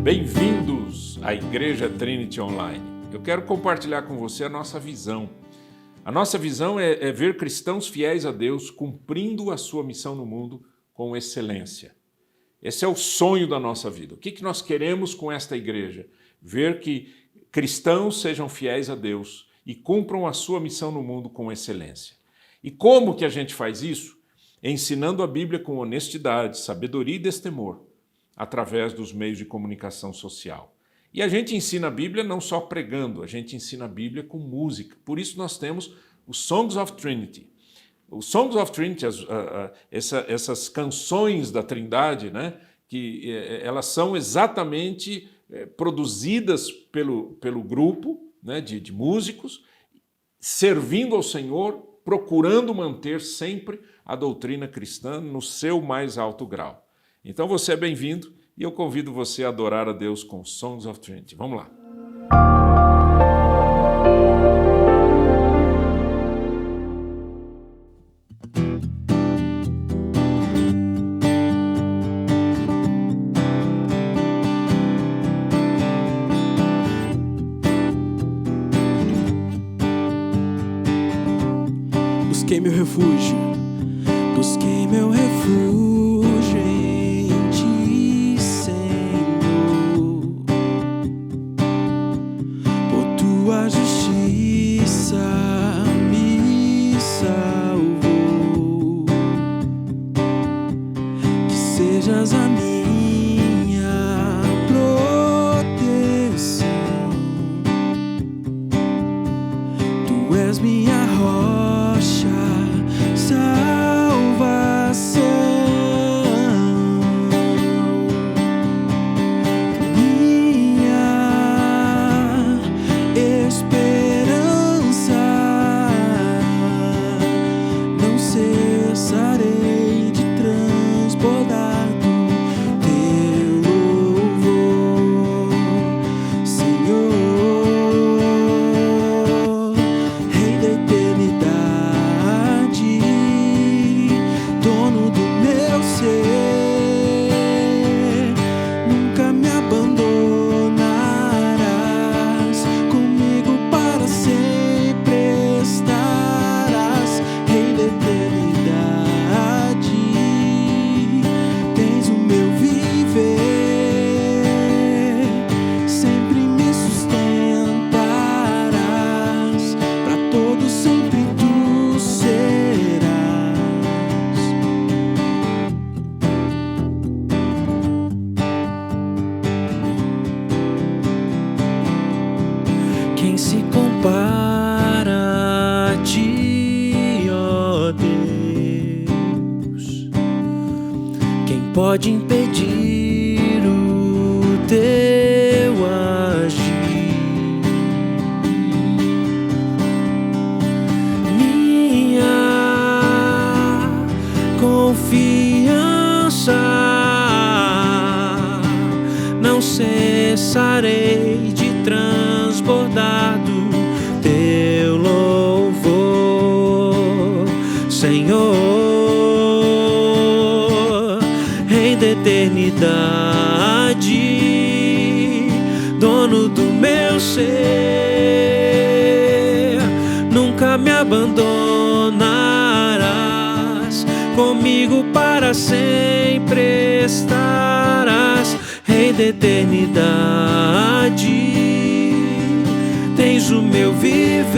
Bem-vindos à Igreja Trinity Online. Eu quero compartilhar com você a nossa visão. A nossa visão é ver cristãos fiéis a Deus cumprindo a sua missão no mundo com excelência. Esse é o sonho da nossa vida. O que nós queremos com esta igreja? Ver que cristãos sejam fiéis a Deus e cumpram a sua missão no mundo com excelência. E como que a gente faz isso? Ensinando a Bíblia com honestidade, sabedoria e destemor, através dos meios de comunicação social. E a gente ensina a Bíblia não só pregando, a gente ensina a Bíblia com música. Por isso nós temos os Songs of Trinity. Os Songs of Trinity, essas canções da Trindade, né, que elas são exatamente produzidas pelo grupo, né, de músicos, servindo ao Senhor, procurando manter sempre a doutrina cristã no seu mais alto grau. Então você é bem-vindo e eu convido você a adorar a Deus com Songs of Trinity. Vamos lá. Busquei meu refúgio, busquei meu refúgio. Sejas a minha proteção, tu és minha rocha, salvação, minha esperança, não cessarei de transbordar Quem se compara a ti, ó Deus? Quem pode impedir o teu agir? Minha confiança, não cessarei de transbordar do teu louvor, Senhor, Rei da eternidade, dono do meu ser, nunca me abandonarás, comigo para sempre estarás, Rei da eternidade. Tens o meu viver,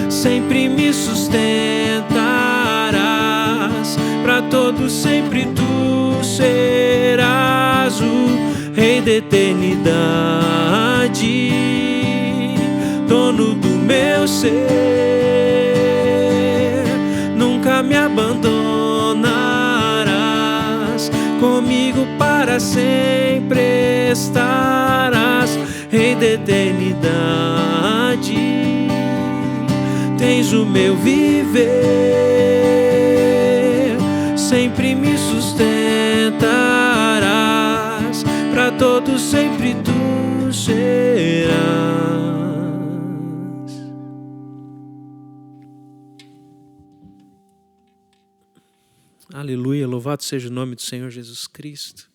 sempre me sustentarás, para todo sempre tu serás o Rei da eternidade, dono do meu ser, nunca me abandonarás, comigo para sempre estarás, Rei da eternidade. Tens o meu viver, sempre me sustentarás, para todo sempre tu serás. Aleluia, louvado seja o nome do Senhor Jesus Cristo.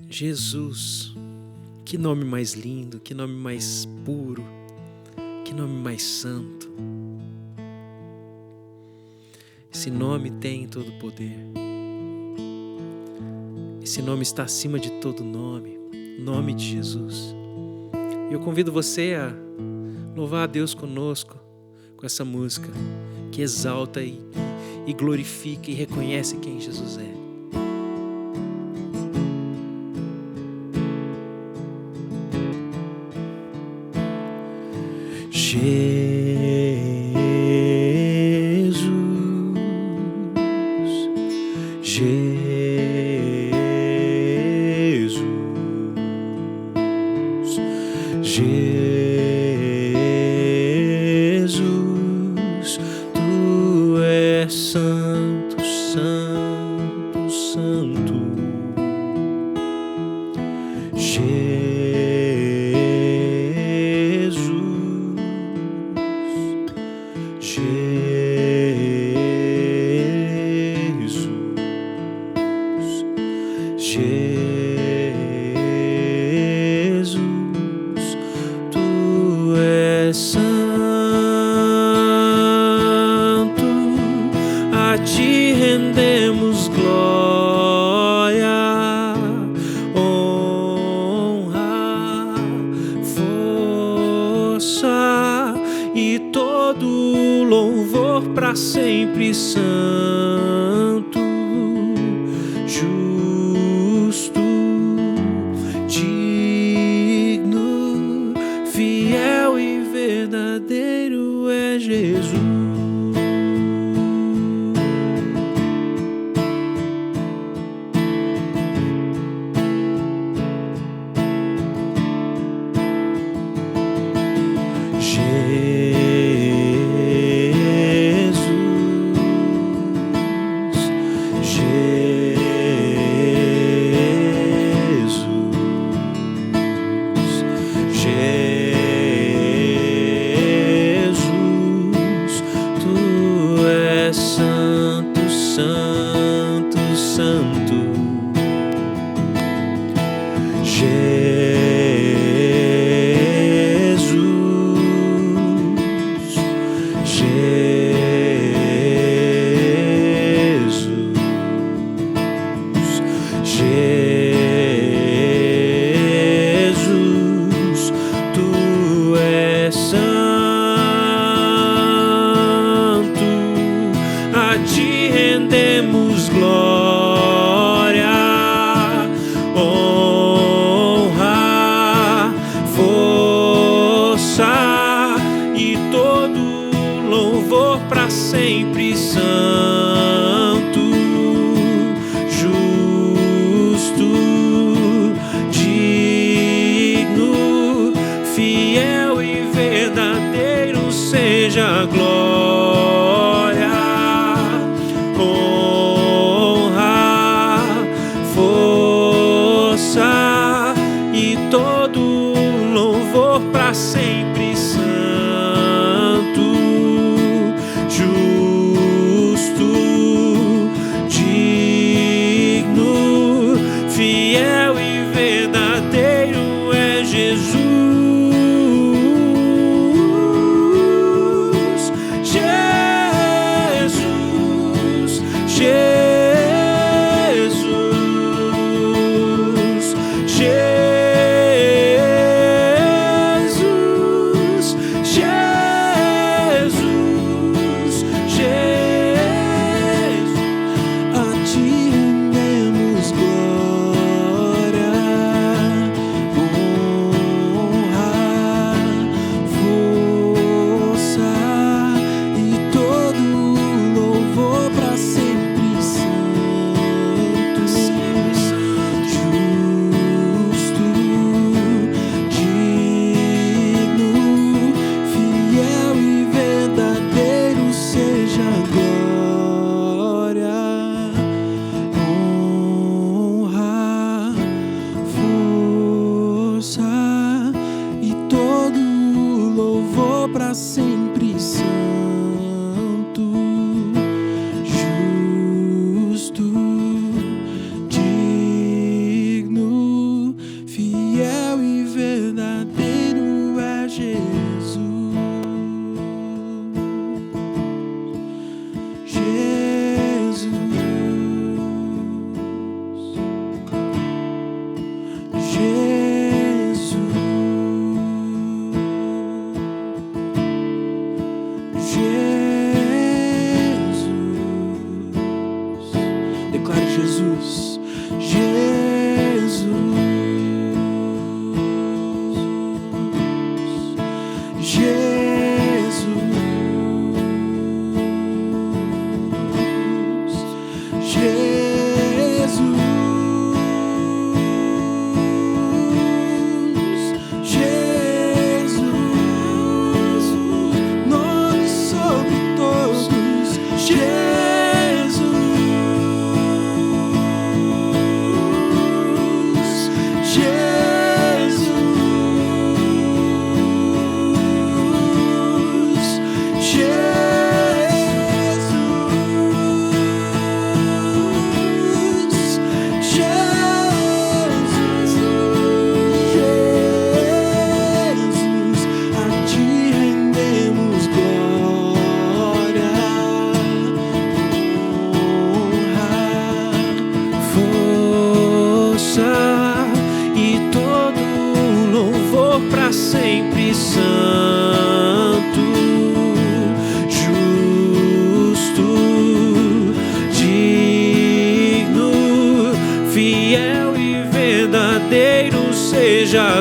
Jesus, que nome mais lindo, que nome mais puro, que nome mais santo. Esse nome tem todo o poder. Esse nome está acima de todo nome, o nome de Jesus. E eu convido você a louvar a Deus conosco, com essa música que exalta e glorifica e reconhece quem Jesus é. Jesus, tu és santo, santo, santo. A ti rendemos glória, honra, força e todo louvor para sempre santo, justo, digno, fiel e verdadeiro é Jesus. Rendemos glória, honra, força e todo louvor para sempre santo, justo, digno, fiel e verdadeiro seja a glória. E todo louvor para sempre santo, justo,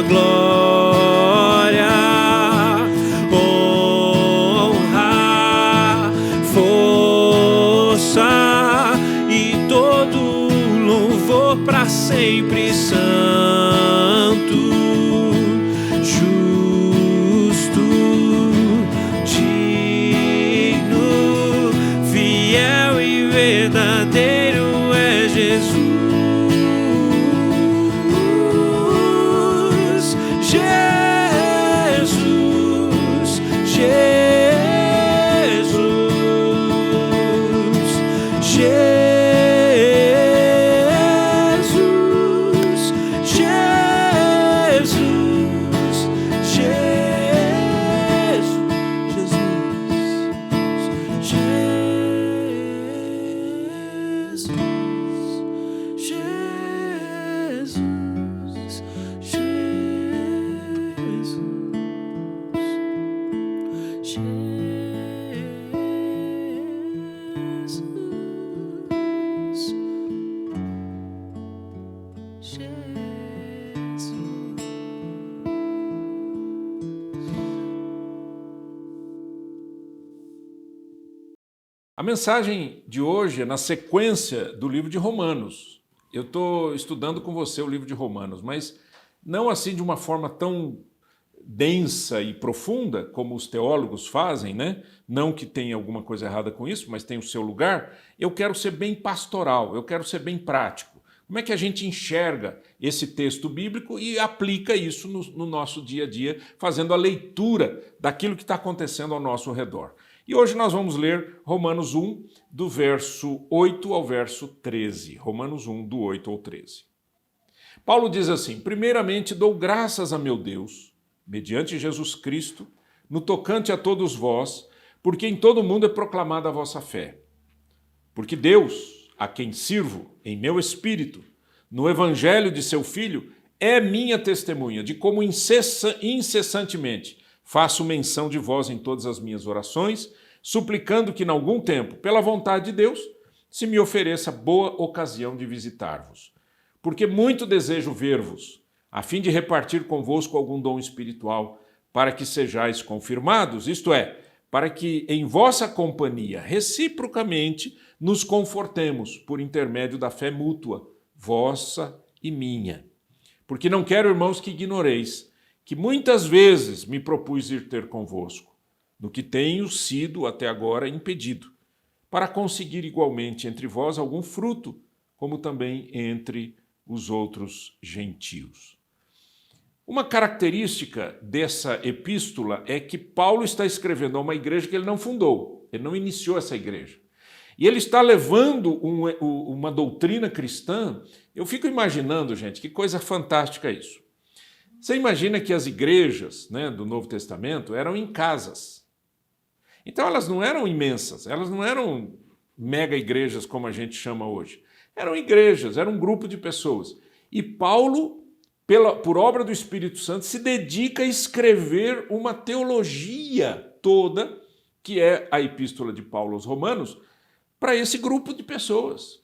glória, honra, força e todo louvor para sempre. Santo, justo, digno, fiel e verdadeiro é Jesus. A mensagem de hoje é na sequência do livro de Romanos. Eu estou estudando com você o livro de Romanos, mas não assim de uma forma tão densa e profunda como os teólogos fazem, né? Não que tenha alguma coisa errada com isso, mas tem o seu lugar. Eu quero ser bem pastoral, eu quero ser bem prático. Como é que a gente enxerga esse texto bíblico e aplica isso no nosso dia a dia, fazendo a leitura daquilo que está acontecendo ao nosso redor? E hoje nós vamos ler Romanos 1, do verso 8 ao verso 13. Romanos 1, do 8 ao 13. Paulo diz assim: primeiramente dou graças a meu Deus, mediante Jesus Cristo, no tocante a todos vós, porque em todo mundo é proclamada a vossa fé. Porque Deus, a quem sirvo em meu espírito, no evangelho de seu Filho, é minha testemunha de como incessantemente faço menção de vós em todas as minhas orações, suplicando que, em algum tempo, pela vontade de Deus, se me ofereça boa ocasião de visitar-vos. Porque muito desejo ver-vos, a fim de repartir convosco algum dom espiritual, para que sejais confirmados, isto é, para que em vossa companhia, reciprocamente, nos confortemos por intermédio da fé mútua, vossa e minha. Porque não quero, irmãos, que ignoreis que muitas vezes me propus ir ter convosco, no que tenho sido até agora impedido, para conseguir igualmente entre vós algum fruto, como também entre os outros gentios. Uma característica dessa epístola é que Paulo está escrevendo a uma igreja que ele não fundou, ele não iniciou essa igreja. E ele está levando uma doutrina cristã. Eu fico imaginando, gente, que coisa fantástica isso. Você imagina que as igrejas, né, do Novo Testamento eram em casas. Então elas não eram imensas, elas não eram mega igrejas como a gente chama hoje. Eram igrejas, era um grupo de pessoas. E Paulo, por obra do Espírito Santo, se dedica a escrever uma teologia toda, que é a epístola de Paulo aos Romanos, para esse grupo de pessoas,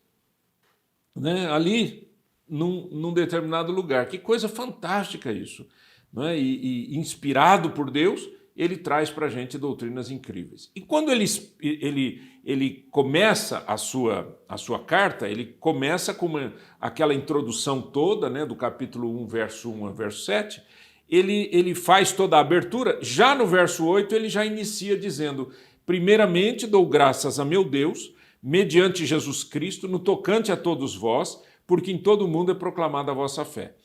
né, ali num determinado lugar. Que coisa fantástica isso, né? E inspirado por Deus, ele traz para a gente doutrinas incríveis. E quando ele começa a sua carta, ele começa com aquela introdução toda, né, do capítulo 1, verso 1 a verso 7, ele faz toda a abertura. Já no verso 8, ele já inicia dizendo: primeiramente dou graças a meu Deus, mediante Jesus Cristo, no tocante a todos vós, porque em todo mundo é proclamada a vossa fé.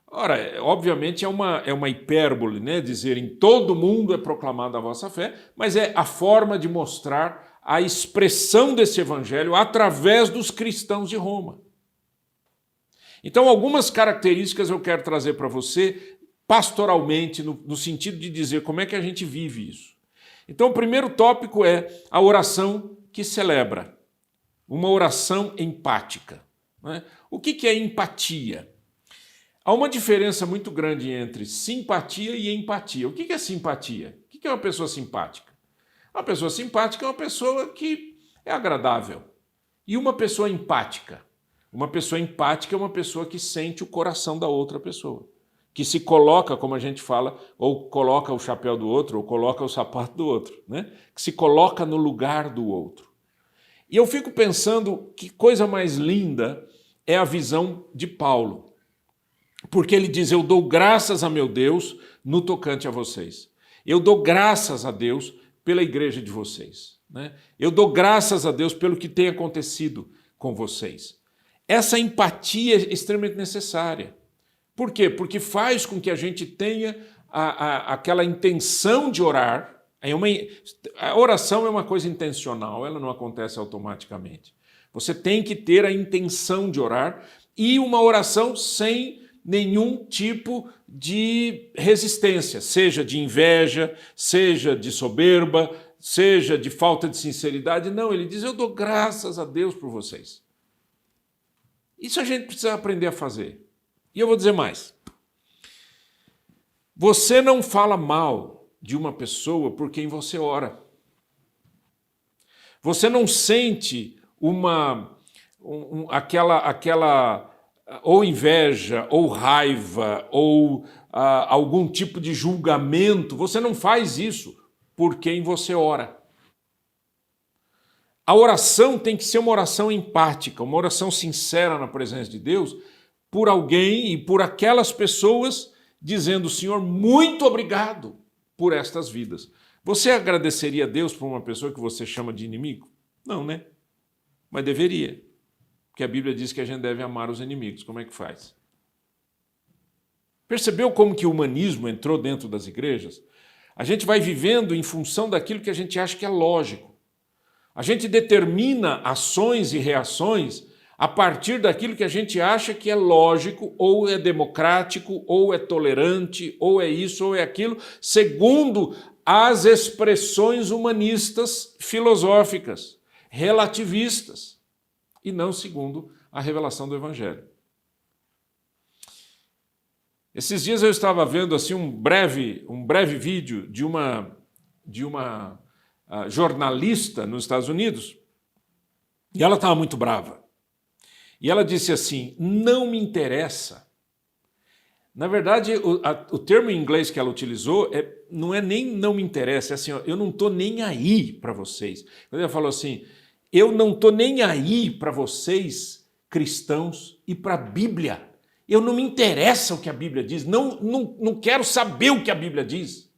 Ora, obviamente é uma hipérbole, né, dizer em todo mundo é proclamada a vossa fé, mas é a forma de mostrar a expressão desse evangelho através dos cristãos de Roma. Então, algumas características eu quero trazer para você pastoralmente, no sentido de dizer como é que a gente vive isso. Então, o primeiro tópico é a oração que celebra, uma oração empática. O que é empatia? Há uma diferença muito grande entre simpatia e empatia. O que é simpatia? O que é uma pessoa simpática? Uma pessoa simpática é uma pessoa que é agradável. E uma pessoa empática? Uma pessoa empática é uma pessoa que sente o coração da outra pessoa. que se coloca, como a gente fala, ou coloca o chapéu do outro, ou coloca o sapato do outro, né? Que se coloca no lugar do outro. E eu fico pensando que coisa mais linda é a visão de Paulo. Porque ele diz, eu dou graças a meu Deus no tocante a vocês. Eu dou graças a Deus pela igreja de vocês, né? Eu dou graças a Deus pelo que tem acontecido com vocês. Essa empatia é extremamente necessária. Por quê? Porque faz com que a gente tenha aquela intenção de orar. A oração é uma coisa intencional, ela não acontece automaticamente. Você tem que ter a intenção de orar e uma oração sem nenhum tipo de resistência, seja de inveja, seja de soberba, seja de falta de sinceridade. Não, ele diz, eu dou graças a Deus por vocês. Isso a gente precisa aprender a fazer. E eu vou dizer mais. Você não fala mal de uma pessoa por quem você ora. Você não sente aquela ou inveja, ou raiva, ou algum tipo de julgamento. Você não faz isso por quem você ora. A oração tem que ser uma oração empática, uma oração sincera na presença de Deus, por alguém e por aquelas pessoas, dizendo, Senhor, muito obrigado por estas vidas. Você agradeceria a Deus por uma pessoa que você chama de inimigo? Não, né? Mas deveria. Porque a Bíblia diz que a gente deve amar os inimigos. Como é que faz? Percebeu como que o humanismo entrou dentro das igrejas? A gente vai vivendo em função daquilo que a gente acha que é lógico. A gente determina ações e reações a partir daquilo que a gente acha que é lógico, ou é democrático, ou é tolerante, ou é isso, ou é aquilo, segundo as expressões humanistas filosóficas, relativistas, e não segundo a revelação do Evangelho. Esses dias eu estava vendo assim, um breve vídeo de uma jornalista nos Estados Unidos, e ela estava muito brava. E ela disse assim, não me interessa. Na verdade, o termo em inglês que ela utilizou não é nem não me interessa, é assim, ó, eu não estou nem aí para vocês. Quando ela falou assim, eu não estou nem aí para vocês, cristãos, e para a Bíblia. Eu não me interessa o que a Bíblia diz, não quero saber o que a Bíblia diz.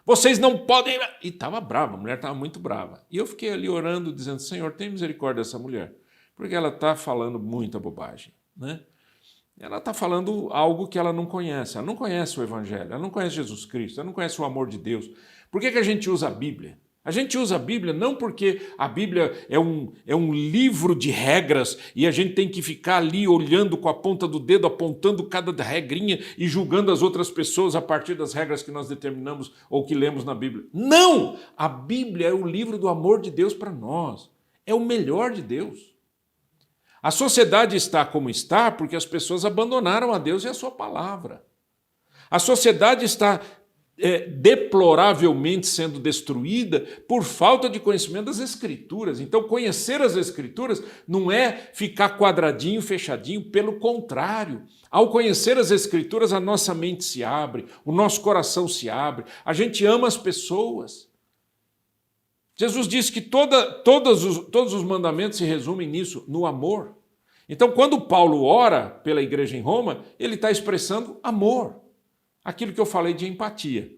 Vocês não podem... E estava brava, a mulher estava muito brava. E eu fiquei ali orando, dizendo, Senhor, tem misericórdia dessa mulher, porque ela está falando muita bobagem, né? Ela está falando algo que ela não conhece. Ela não conhece o Evangelho, ela não conhece Jesus Cristo, ela não conhece o amor de Deus. Por que a gente usa a Bíblia? A gente usa a Bíblia não porque a Bíblia é um livro de regras e a gente tem que ficar ali olhando com a ponta do dedo, apontando cada regrinha e julgando as outras pessoas a partir das regras que nós determinamos ou que lemos na Bíblia. Não! A Bíblia é o livro do amor de Deus para nós. É o melhor de Deus. A sociedade está como está porque as pessoas abandonaram a Deus e a sua palavra. A sociedade está deploravelmente sendo destruída por falta de conhecimento das Escrituras. Então, conhecer as Escrituras não é ficar quadradinho, fechadinho, pelo contrário. Ao conhecer as Escrituras, a nossa mente se abre, o nosso coração se abre, a gente ama as pessoas. Jesus disse que todos os mandamentos se resumem nisso, no amor. Então, quando Paulo ora pela igreja em Roma, ele está expressando amor. Aquilo que eu falei de empatia.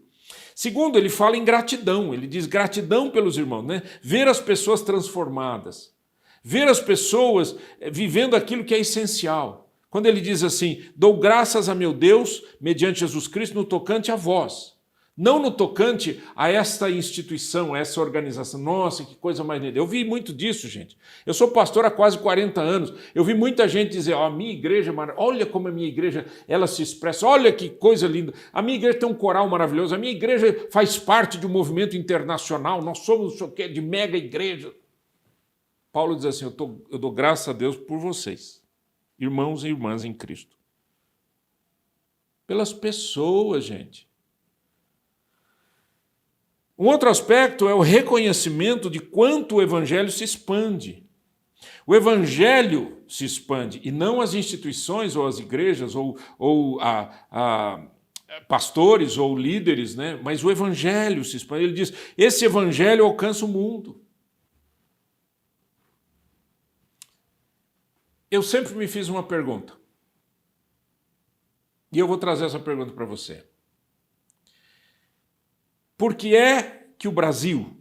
Segundo, ele fala em gratidão. Ele diz gratidão pelos irmãos, né? Ver as pessoas transformadas. Ver as pessoas vivendo aquilo que é essencial. Quando ele diz assim, dou graças a meu Deus, mediante Jesus Cristo, no tocante a vós. Não no tocante a esta instituição, a essa organização. Nossa, que coisa mais linda. Eu vi muito disso, gente. Eu sou pastor há quase 40 anos. Eu vi muita gente dizer, a minha igreja, olha como a minha igreja ela se expressa, olha que coisa linda. A minha igreja tem um coral maravilhoso, a minha igreja faz parte de um movimento internacional, nós somos de mega igreja. Paulo diz assim, eu dou graças a Deus por vocês, irmãos e irmãs em Cristo. Pelas pessoas, gente. Um outro aspecto é o reconhecimento de quanto o Evangelho se expande. O evangelho se expande e não as instituições ou as igrejas ou pastores ou líderes, né? Mas o evangelho se expande. Ele diz, esse evangelho alcança o mundo. Eu sempre me fiz uma pergunta. E eu vou trazer essa pergunta para você. Por que é que o Brasil...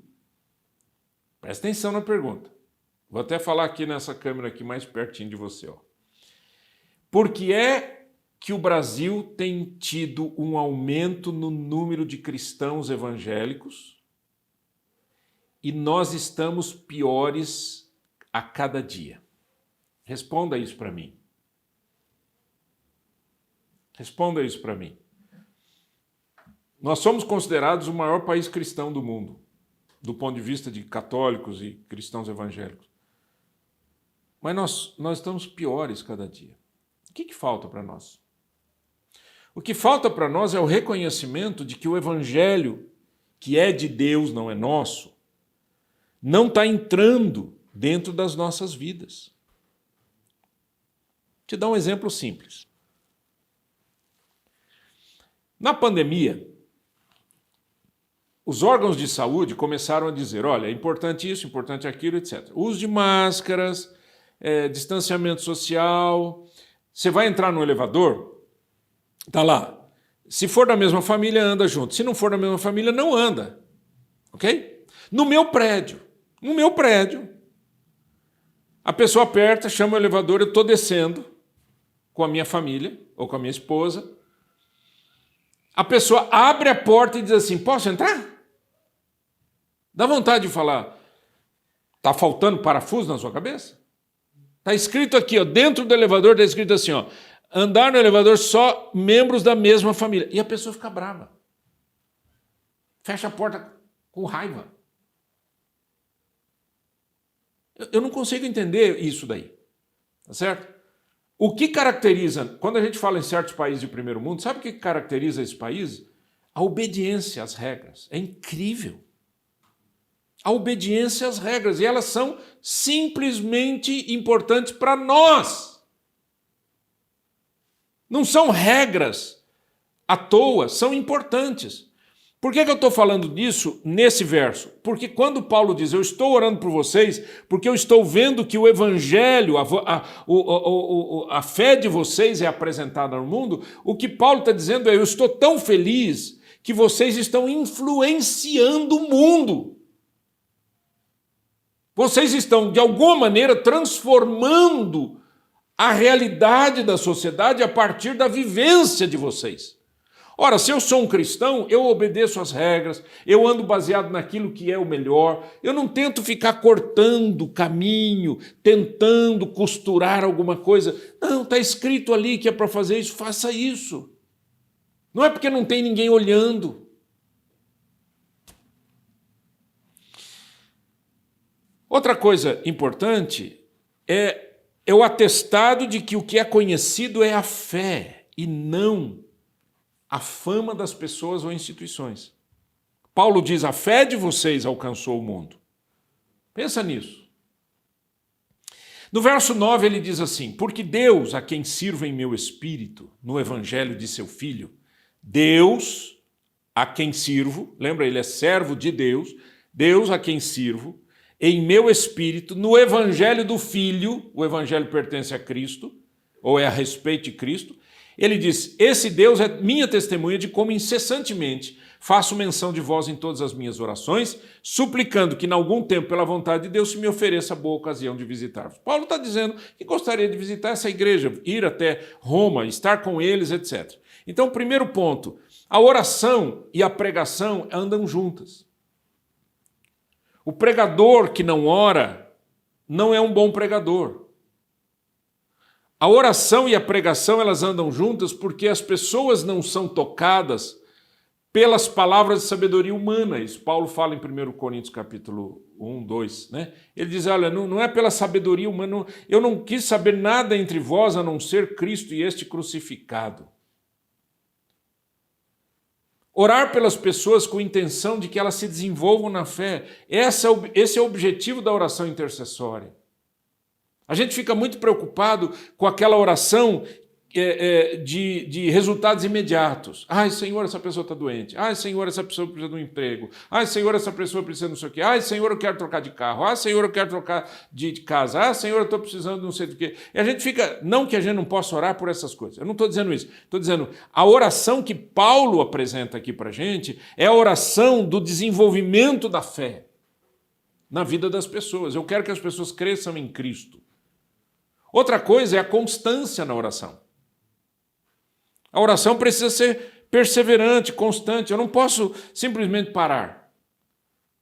Presta atenção na pergunta. Vou até falar aqui nessa câmera aqui mais pertinho de você. Ó. Por que é que o Brasil tem tido um aumento no número de cristãos evangélicos e nós estamos piores a cada dia? Responda isso para mim. Responda isso para mim. Nós somos considerados o maior país cristão do mundo, do ponto de vista de católicos e cristãos evangélicos. Mas nós estamos piores cada dia. O que falta para nós? O que falta para nós é o reconhecimento de que o evangelho, que é de Deus, não é nosso, não está entrando dentro das nossas vidas. Vou te dar um exemplo simples. Na pandemia, os órgãos de saúde começaram a dizer, olha, é importante isso, importante aquilo, etc. Uso de máscaras, distanciamento social. Você vai entrar no elevador, tá lá. Se for da mesma família, anda junto. Se não for da mesma família, não anda. Ok? No meu prédio, a pessoa aperta, chama o elevador, eu estou descendo com a minha família ou com a minha esposa. A pessoa abre a porta e diz assim, posso entrar? Dá vontade de falar, está faltando parafuso na sua cabeça? Está escrito aqui, ó, dentro do elevador está escrito assim, ó, andar no elevador só membros da mesma família. E a pessoa fica brava. Fecha a porta com raiva. Eu não consigo entender isso daí. Tá certo? O que caracteriza, quando a gente fala em certos países de primeiro mundo, sabe o que caracteriza esse país? A obediência às regras. É incrível. A obediência às regras. E elas são simplesmente importantes para nós. Não são regras à toa, são importantes. Por que eu estou falando disso nesse verso? Porque quando Paulo diz, eu estou orando por vocês, porque eu estou vendo que o evangelho, a fé de vocês é apresentada no mundo, o que Paulo está dizendo é, eu estou tão feliz que vocês estão influenciando o mundo. Vocês estão, de alguma maneira, transformando a realidade da sociedade a partir da vivência de vocês. Ora, se eu sou um cristão, eu obedeço às regras, eu ando baseado naquilo que é o melhor, eu não tento ficar cortando caminho, tentando costurar alguma coisa. Não, está escrito ali que é para fazer isso, faça isso. Não é porque não tem ninguém olhando. Outra coisa importante é o atestado de que o que é conhecido é a fé e não a fama das pessoas ou instituições. Paulo diz, a fé de vocês alcançou o mundo. Pensa nisso. No verso 9 ele diz assim, porque Deus, a quem sirvo em meu espírito, no evangelho de seu Filho, Deus, a quem sirvo, lembra, ele é servo de Deus, Deus a quem sirvo, em meu espírito, no evangelho do Filho, o evangelho pertence a Cristo, ou é a respeito de Cristo, ele diz, esse Deus é minha testemunha de como incessantemente faço menção de vós em todas as minhas orações, suplicando que, em algum tempo, pela vontade de Deus, se me ofereça boa ocasião de visitar-vos. Paulo está dizendo que gostaria de visitar essa igreja, ir até Roma, estar com eles, etc. Então, primeiro ponto, a oração e a pregação andam juntas. O pregador que não ora não é um bom pregador. A oração e a pregação, elas andam juntas porque as pessoas não são tocadas pelas palavras de sabedoria humana. Isso Paulo fala em 1 Coríntios capítulo 1, 2. Né? Ele diz, olha, não é pela sabedoria humana, eu não quis saber nada entre vós a não ser Cristo e este crucificado. Orar pelas pessoas com intenção de que elas se desenvolvam na fé. Esse é o objetivo da oração intercessória. A gente fica muito preocupado com aquela oração de resultados imediatos. Ai, Senhor, essa pessoa está doente. Ai, Senhor, essa pessoa precisa de um emprego. Ai, Senhor, essa pessoa precisa de não sei o quê. Ai, Senhor, eu quero trocar de carro. Ai, Senhor, eu quero trocar de casa. Ah, Senhor, eu estou precisando de não sei do quê. E a gente fica... Não que a gente não possa orar por essas coisas. Eu não estou dizendo isso. Estou dizendo, a oração que Paulo apresenta aqui para a gente é a oração do desenvolvimento da fé na vida das pessoas. Eu quero que as pessoas cresçam em Cristo. Outra coisa é a constância na oração. A oração precisa ser perseverante, constante. Eu não posso simplesmente parar.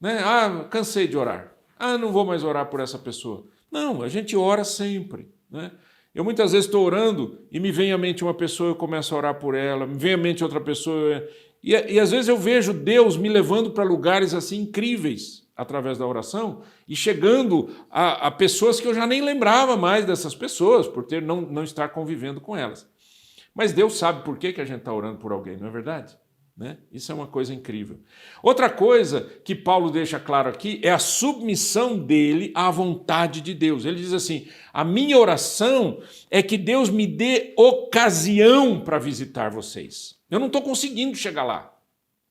Né? Ah, cansei de orar. Ah, não vou mais orar por essa pessoa. Não, a gente ora sempre. Né? Eu muitas vezes estou orando e me vem à mente uma pessoa, eu começo a orar por ela, me vem à mente outra pessoa. E às vezes eu vejo Deus me levando para lugares assim incríveis através da oração e chegando a pessoas que eu já nem lembrava mais dessas pessoas, por não estar convivendo com elas. Mas Deus sabe por que a gente está orando por alguém, não é verdade? Né? Isso é uma coisa incrível. Outra coisa que Paulo deixa claro aqui é a submissão dele à vontade de Deus. Ele diz assim, a minha oração é que Deus me dê ocasião para visitar vocês. Eu não estou conseguindo chegar lá.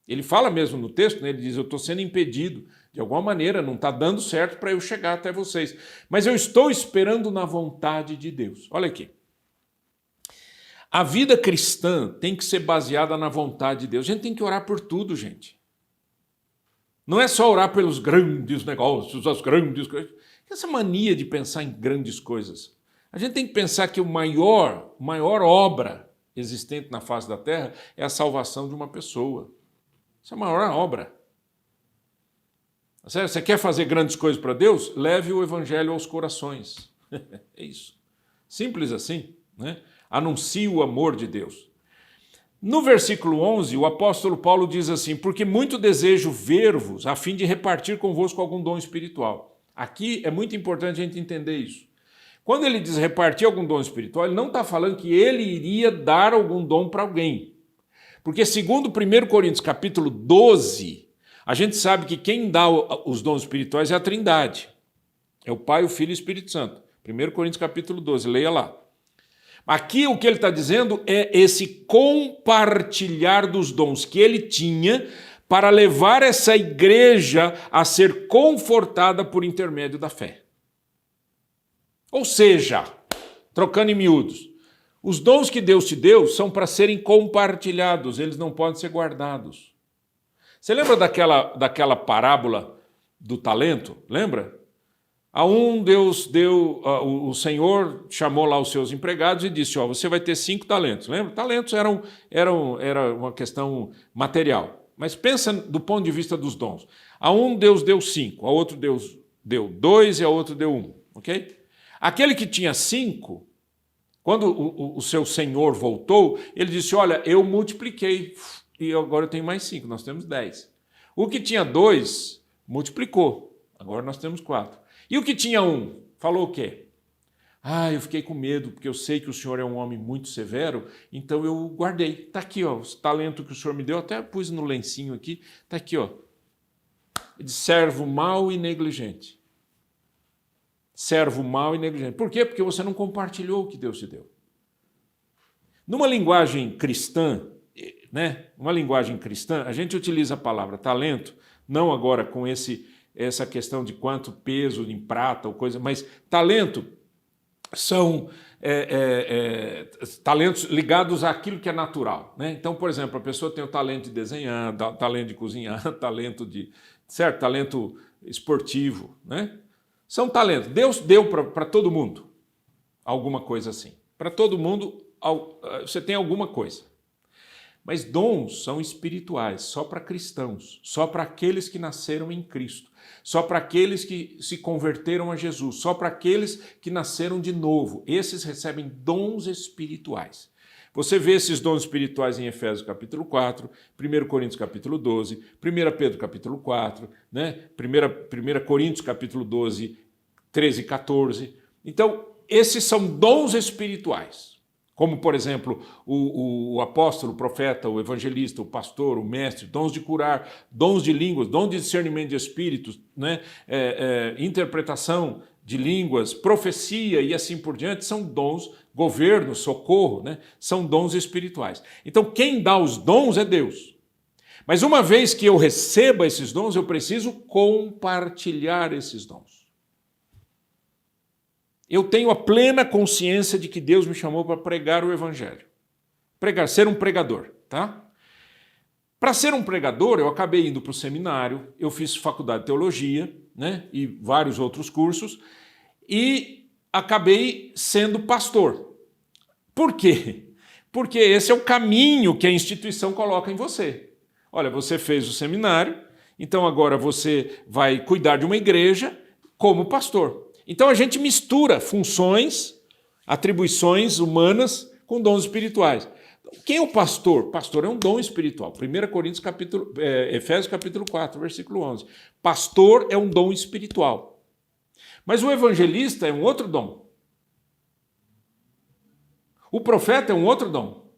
Ele fala mesmo no texto, né? Ele diz, eu estou sendo impedido. De alguma maneira, não está dando certo para eu chegar até vocês. Mas eu estou esperando na vontade de Deus. Olha aqui. A vida cristã tem que ser baseada na vontade de Deus. A gente tem que orar por tudo, gente. Não é só orar pelos grandes negócios, as grandes coisas. Essa mania de pensar em grandes coisas. A gente tem que pensar que a maior obra existente na face da terra é a salvação de uma pessoa. Essa é a maior obra. Você quer fazer grandes coisas para Deus? Leve o evangelho aos corações. É isso. Simples assim, né? Anuncie o amor de Deus. No versículo 11, o apóstolo Paulo diz assim, porque muito desejo ver-vos a fim de repartir convosco algum dom espiritual. Aqui é muito importante a gente entender isso. Quando ele diz repartir algum dom espiritual, ele não está falando que ele iria dar algum dom para alguém. Porque segundo 1 Coríntios capítulo 12, a gente sabe que quem dá os dons espirituais é a Trindade. É o Pai, o Filho e o Espírito Santo. 1 Coríntios capítulo 12, leia lá. Aqui o que ele está dizendo é esse compartilhar dos dons que ele tinha para levar essa igreja a ser confortada por intermédio da fé. Ou seja, trocando em miúdos, os dons que Deus te deu são para serem compartilhados, eles não podem ser guardados. Você lembra daquela parábola do talento? Lembra? A um Deus deu, o Senhor chamou lá os seus empregados e disse, você vai ter 5 talentos. Lembra? Talentos era uma questão material. Mas pensa do ponto de vista dos dons. A um Deus deu 5, a outro Deus deu 2 e a outro deu 1. Ok? Aquele que tinha 5, quando o seu Senhor voltou, ele disse, olha, eu multipliquei e agora eu tenho mais 5, nós temos 10. O que tinha 2, multiplicou, agora nós temos 4. E o que tinha 1, falou o quê? Eu fiquei com medo, porque eu sei que o senhor é um homem muito severo, então eu guardei. Está aqui, os talentos que o senhor me deu, até pus no lencinho aqui, está aqui, de servo mau e negligente. Servo mau e negligente. Por quê? Porque você não compartilhou o que Deus te deu. Numa linguagem cristã, né? A gente utiliza a palavra talento, não agora com essa questão de quanto peso em prata ou coisa, mas talento são talentos ligados àquilo que é natural. Né? Então, por exemplo, a pessoa tem o talento de desenhar, talento de cozinhar, talento esportivo. Né? São talentos. Deus deu para todo mundo alguma coisa assim. Para todo mundo você tem alguma coisa. Mas dons são espirituais, só para cristãos, só para aqueles que nasceram em Cristo, só para aqueles que se converteram a Jesus, só para aqueles que nasceram de novo. Esses recebem dons espirituais. Você vê esses dons espirituais em Efésios capítulo 4, 1 Coríntios capítulo 12, 1 Pedro capítulo 4, né? 1 Coríntios capítulo 12, 13 e 14. Então, esses são dons espirituais. Como, por exemplo, o apóstolo, o profeta, o evangelista, o pastor, o mestre, dons de curar, dons de línguas, dons de discernimento de espíritos, né? Interpretação de línguas, profecia e assim por diante, são dons, governo, socorro, né? São dons espirituais. Então, quem dá os dons é Deus. Mas uma vez que eu receba esses dons, eu preciso compartilhar esses dons. Eu tenho a plena consciência de que Deus me chamou para pregar o Evangelho. Pregar, ser um pregador, tá? Para ser um pregador, eu acabei indo para o seminário, eu fiz faculdade de teologia, né, e vários outros cursos, e acabei sendo pastor. Por quê? Porque esse é o caminho que a instituição coloca em você. Olha, você fez o seminário, então agora você vai cuidar de uma igreja como pastor. Então a gente mistura funções, atribuições humanas com dons espirituais. Quem é o pastor? Pastor é um dom espiritual. 1 Coríntios, Efésios capítulo 4, versículo 11. Pastor é um dom espiritual. Mas o evangelista é um outro dom. O profeta é um outro dom.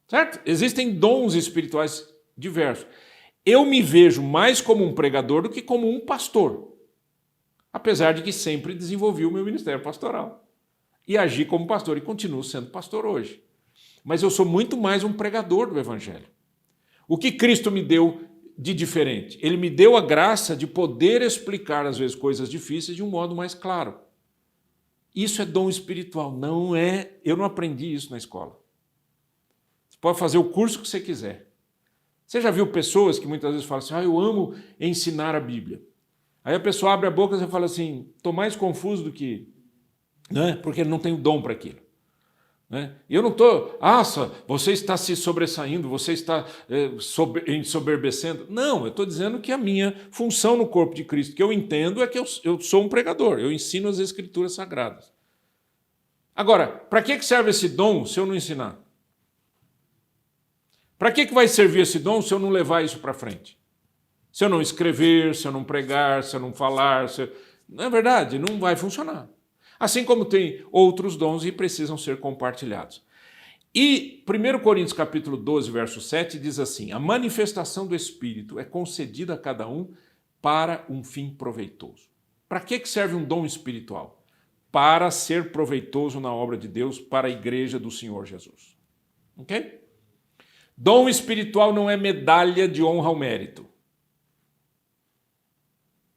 Certo? Existem dons espirituais diversos. Eu me vejo mais como um pregador do que como um pastor. Apesar de que sempre desenvolvi o meu ministério pastoral. E agi como pastor e continuo sendo pastor hoje. Mas eu sou muito mais um pregador do Evangelho. O que Cristo me deu de diferente? Ele me deu a graça de poder explicar, às vezes, coisas difíceis de um modo mais claro. Isso é dom espiritual, não é... Eu não aprendi isso na escola. Você pode fazer o curso que você quiser. Você já viu pessoas que muitas vezes falam assim, eu amo ensinar a Bíblia. Aí a pessoa abre a boca e fala assim, estou mais confuso do que... Né? Porque ele não tem o dom para aquilo. Né? Eu não estou, você está se sobressaindo, você está ensoberbecendo. Não, eu estou dizendo que a minha função no corpo de Cristo, que eu entendo, é que eu sou um pregador, eu ensino as Escrituras Sagradas. Agora, para que serve esse dom se eu não ensinar? Para que vai servir esse dom se eu não levar isso para frente? Se eu não escrever, se eu não pregar, se eu não falar, não é verdade, não vai funcionar. Assim como tem outros dons e precisam ser compartilhados. E 1 Coríntios capítulo 12, verso 7 diz assim, a manifestação do Espírito é concedida a cada um para um fim proveitoso. Para que serve um dom espiritual? Para ser proveitoso na obra de Deus para a igreja do Senhor Jesus. Ok? Dom espiritual não é medalha de honra ao mérito.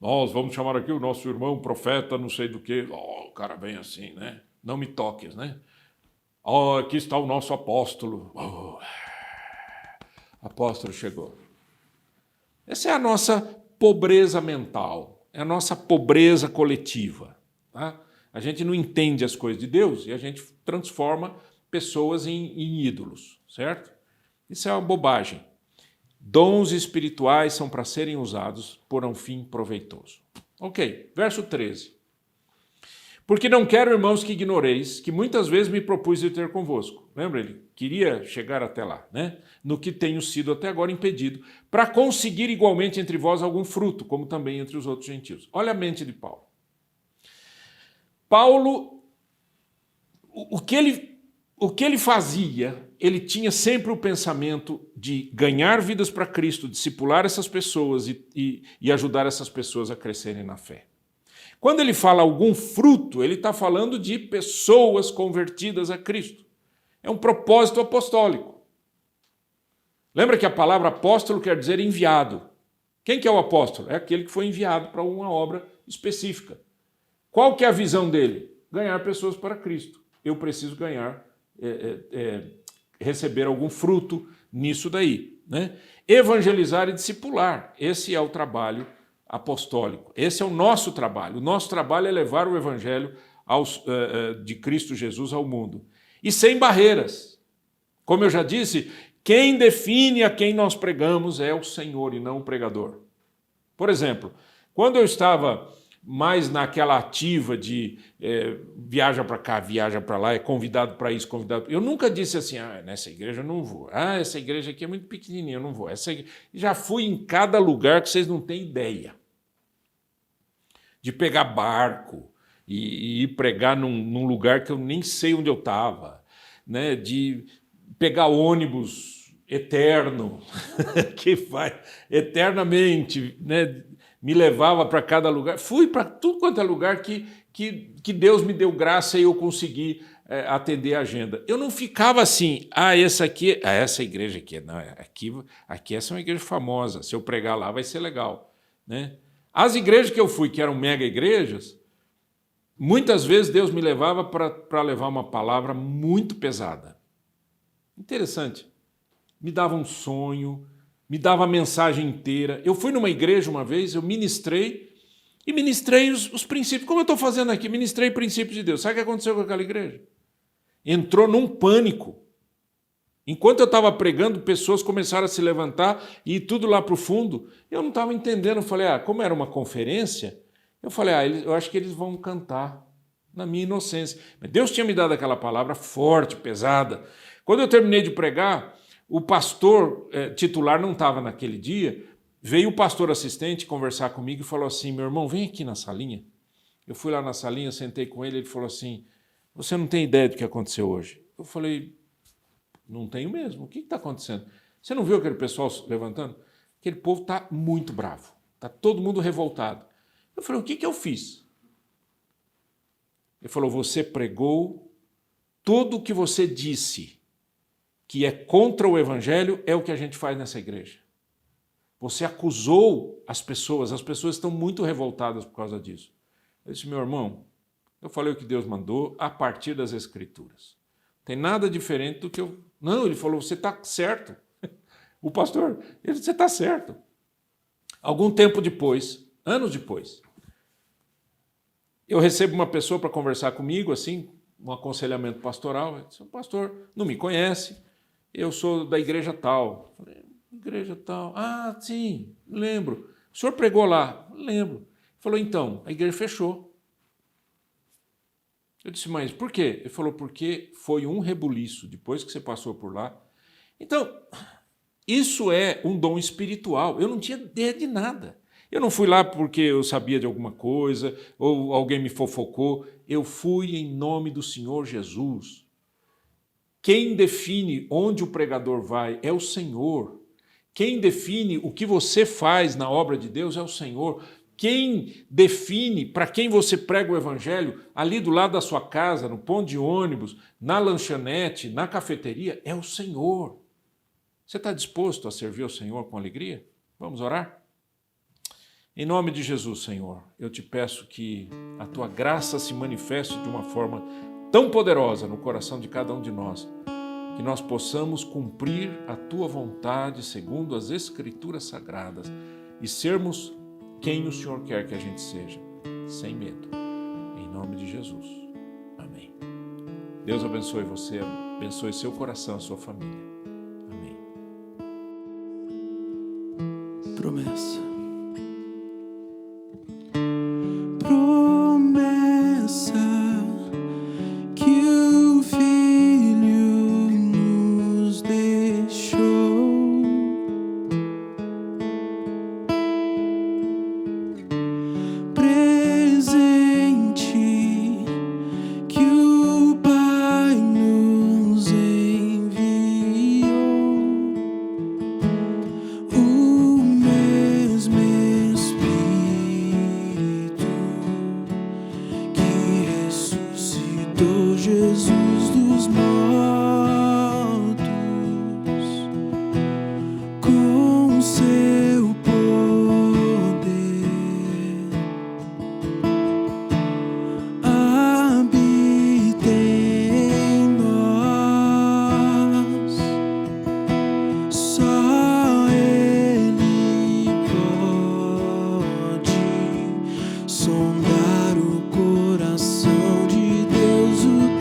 Nós vamos chamar aqui o nosso irmão profeta, não sei do que. O cara vem assim, né? Não me toques, né? Aqui está o nosso apóstolo. Apóstolo chegou. Essa é a nossa pobreza mental, é a nossa pobreza coletiva. Tá? A gente não entende as coisas de Deus e a gente transforma pessoas em ídolos, certo? Isso é uma bobagem. Dons espirituais são para serem usados por um fim proveitoso. Ok, verso 13. Porque não quero, irmãos, que ignoreis, que muitas vezes me propus ir ter convosco. Lembra? Ele queria chegar até lá, né? No que tenho sido até agora impedido, para conseguir igualmente entre vós algum fruto, como também entre os outros gentios. Olha a mente de Paulo. Paulo, o que ele fazia, ele tinha sempre o pensamento de ganhar vidas para Cristo, discipular essas pessoas e ajudar essas pessoas a crescerem na fé. Quando ele fala algum fruto, ele está falando de pessoas convertidas a Cristo. É um propósito apostólico. Lembra que a palavra apóstolo quer dizer enviado. Quem que é o apóstolo? É aquele que foi enviado para uma obra específica. Qual que é a visão dele? Ganhar pessoas para Cristo. Eu preciso ganhar, receber algum fruto nisso daí. Né? Evangelizar e discipular. Esse é o trabalho apostólico. Esse é o nosso trabalho. O nosso trabalho é levar o evangelho de Cristo Jesus ao mundo. E sem barreiras. Como eu já disse, quem define a quem nós pregamos é o Senhor e não o pregador. Por exemplo, quando eu estava mais naquela ativa de viaja para cá, viaja para lá, é convidado para isso, convidado... Eu nunca disse assim, nessa igreja eu não vou. Essa igreja aqui é muito pequenininha, eu não vou. Já fui em cada lugar que vocês não têm ideia. De pegar barco e ir pregar num lugar que eu nem sei onde eu estava, né? De pegar ônibus eterno, que vai eternamente, né? me levava para cada lugar. Fui para tudo quanto é lugar que Deus me deu graça e eu consegui atender a agenda. Eu não ficava assim, essa igreja aqui, não, aqui essa é uma igreja famosa, se eu pregar lá vai ser legal, né? As igrejas que eu fui, que eram mega igrejas, muitas vezes Deus me levava para levar uma palavra muito pesada. Interessante. Me dava um sonho, me dava a mensagem inteira. Eu fui numa igreja uma vez, eu ministrei os princípios, como eu estou fazendo aqui, ministrei princípios de Deus. Sabe o que aconteceu com aquela igreja? Entrou num pânico. Enquanto eu estava pregando, pessoas começaram a se levantar e ir tudo lá para o fundo. Eu não estava entendendo. Eu falei, como era uma conferência, eu falei, eu acho que eles vão cantar, na minha inocência. Mas Deus tinha me dado aquela palavra forte, pesada. Quando eu terminei de pregar, o pastor titular não estava naquele dia, veio o pastor assistente conversar comigo e falou assim, meu irmão, vem aqui na salinha. Eu fui lá na salinha, sentei com ele, ele falou assim, você não tem ideia do que aconteceu hoje? Eu falei, não tenho mesmo, o que está acontecendo? Você não viu aquele pessoal levantando? Aquele povo está muito bravo, está todo mundo revoltado. Eu falei, o que eu fiz? Ele falou, você pregou tudo o que você disse que é contra o evangelho, é o que a gente faz nessa igreja. Você acusou as pessoas estão muito revoltadas por causa disso. Eu disse, meu irmão, eu falei o que Deus mandou a partir das Escrituras. Não tem nada diferente do que eu... Não, ele falou, você está certo. O pastor, ele disse, você está certo. Algum tempo depois, anos depois, eu recebo uma pessoa para conversar comigo, assim, um aconselhamento pastoral. Eu disse, o pastor não me conhece, eu sou da igreja tal. Eu falei, igreja tal? Sim, lembro. O senhor pregou lá? Lembro. Ele falou, então, a igreja fechou. Eu disse, mas por quê? Ele falou, porque foi um rebuliço depois que você passou por lá. Então, isso é um dom espiritual. Eu não tinha ideia de nada. Eu não fui lá porque eu sabia de alguma coisa ou alguém me fofocou. Eu fui em nome do Senhor Jesus. Quem define onde o pregador vai é o Senhor. Quem define o que você faz na obra de Deus é o Senhor. Quem define para quem você prega o evangelho ali do lado da sua casa, no ponto de ônibus, na lanchonete, na cafeteria, é o Senhor. Você está disposto a servir ao Senhor com alegria? Vamos orar? Em nome de Jesus, Senhor, eu te peço que a tua graça se manifeste de uma forma tão poderosa no coração de cada um de nós, que nós possamos cumprir a tua vontade segundo as Escrituras Sagradas e sermos quem o Senhor quer que a gente seja, sem medo. Em nome de Jesus. Amém. Deus abençoe você, abençoe seu coração, sua família. Amém. Promessa. Jesus dos mortos, com seu poder, habita em nós. Só Ele pode sondar o coração de Deus, o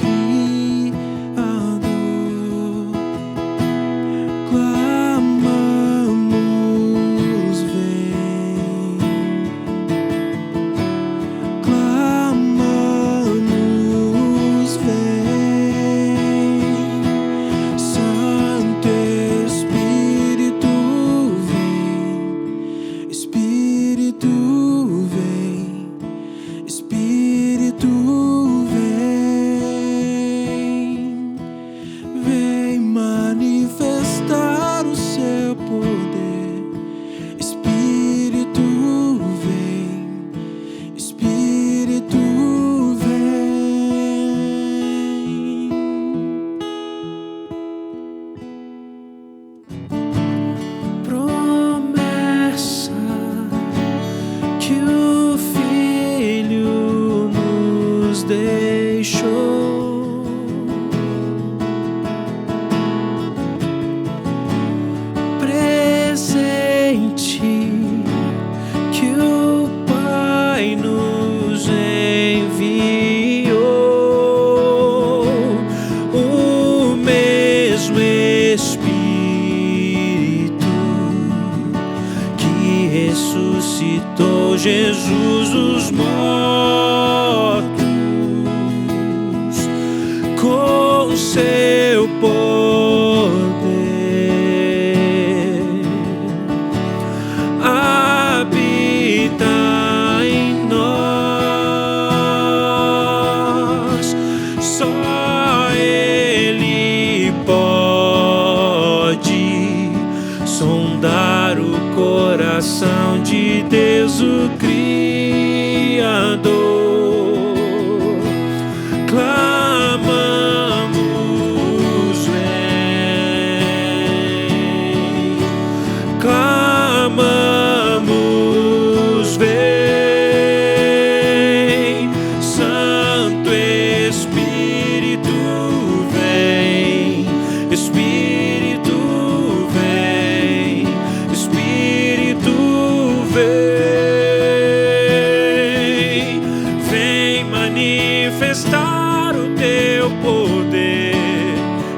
poder.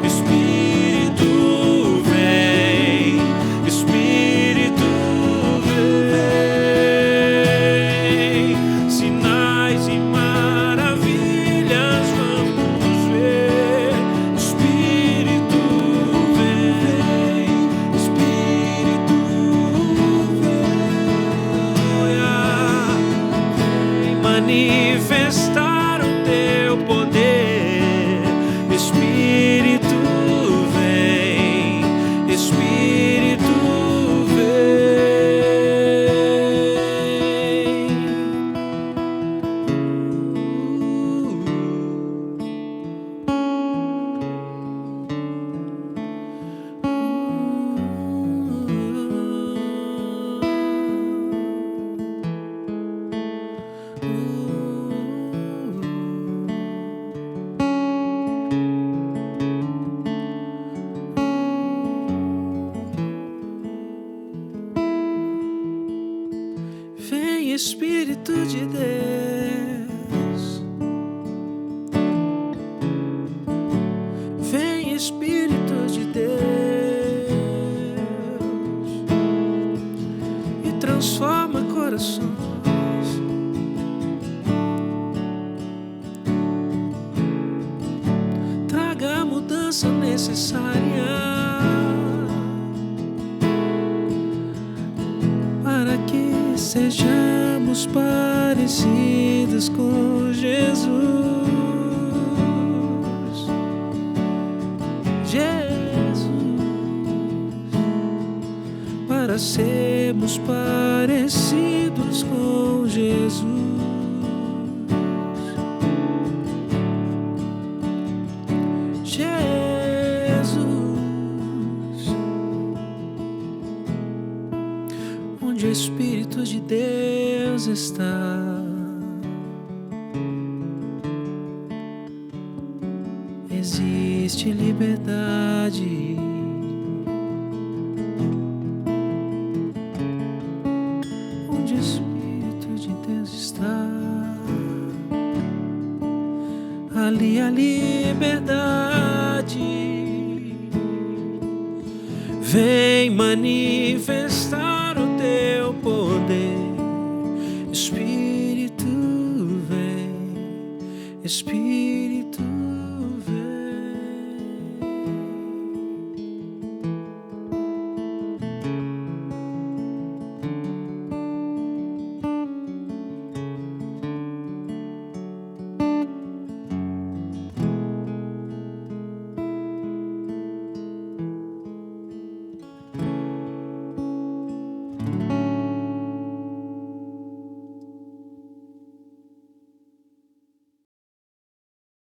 Espírito vem, Espírito vem. Sinais e maravilhas vamos ver. Espírito vem, Espírito vem. Manifestar o teu poder. Espírito vem, Espírito vem, Espírito de Deus. Vem, Espírito de Deus, e transforma corações. Traga a mudança necessária para que sejamos parecidos com Jesus. Jesus, para sermos parecidos com Jesus. Jesus, onde o Espírito de Deus está, existe liberdade. Onde o Espírito de Deus está, ali a liberdade. Vem manifestar o teu poder. Espírito vem, Espírito